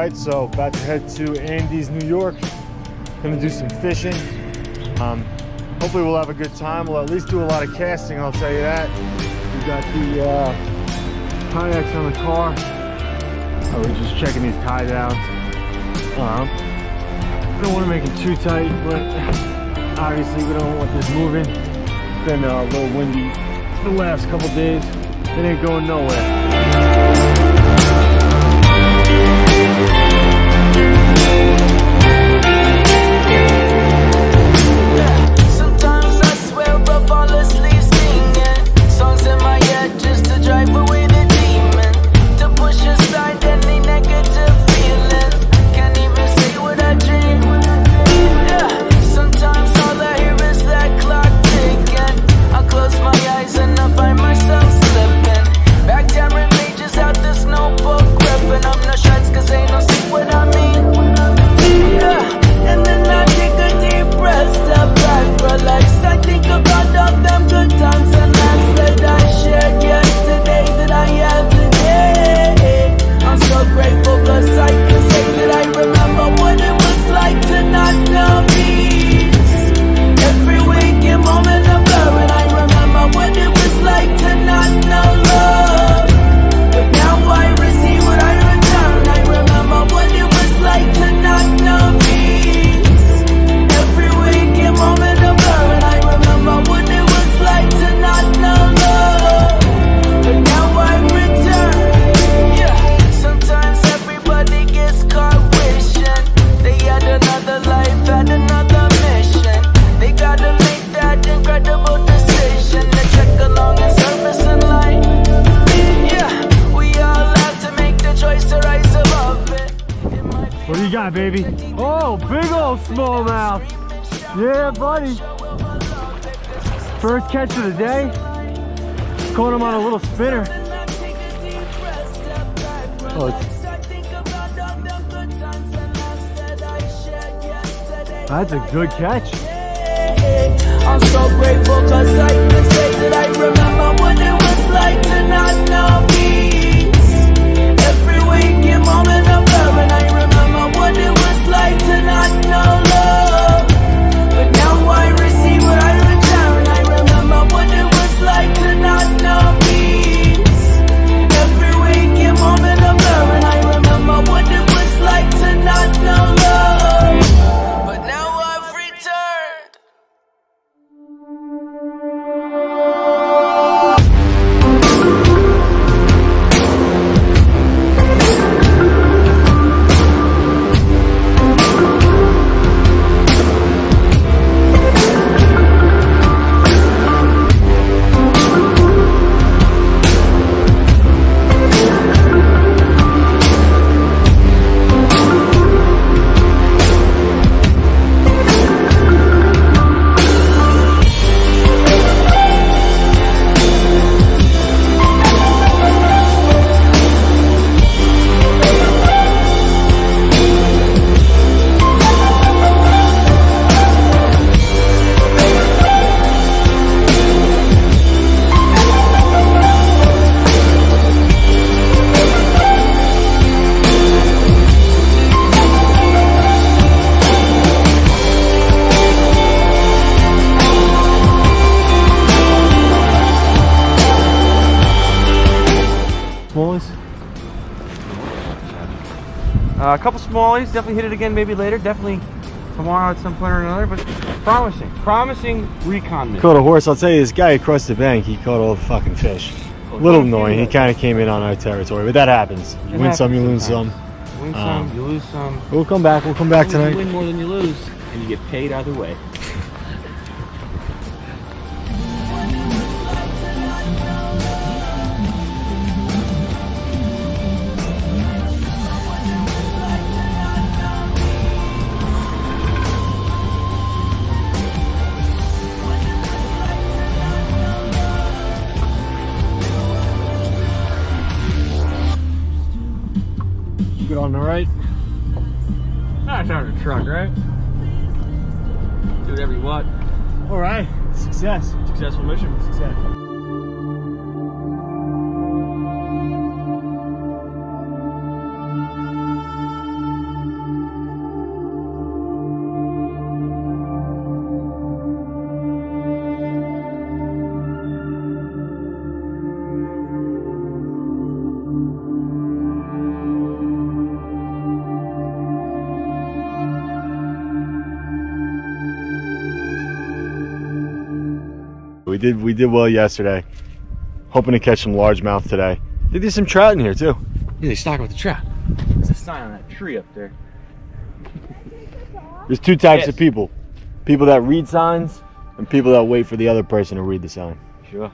right, so about to head to Andy's, New York. Gonna do some fishing. Hopefully we'll have a good time. We'll at least do a lot of casting, I'll tell you that. We got the kayaks on the car. We're just checking these tie downs. Don't want to make it too tight, but obviously we don't want this moving. It's been a little windy the last couple days. It ain't going nowhere. What do you got, baby? Oh, big old smallmouth. Yeah, buddy. First catch of the day. Caught him on a little spinner. Oh, that's a good catch. I'm so grateful cause I can say that I remember what it was like to not know peace. Every waking moment of love, and I remember what it was like to not know love. But now I receive what I return. I remember what it was like to not know peace. Every waking moment of love, and I remember what it was like to not know love. But now I've returned. Smallies? A couple smallies, definitely hit it again maybe later, definitely tomorrow at some point or another, but promising recon mission. Caught a horse. I'll tell you, this guy across the bank, he caught all the fucking fish. A little annoying. He kind of came in on our territory, but that happens. You win some, you lose some. Win some, you lose some. We'll come back. We'll come back tonight. You win more than you lose, and you get paid either way. Good on the right. That's on the truck, right? Do whatever you want. All right. Success. Successful mission. Success. We did well yesterday. Hoping to catch some largemouth today. I think there's some trout in here too. Yeah, they stock with the trout. There's a sign on that tree up there. There's two types of people. People that read signs and people that wait for the other person to read the sign. Sure.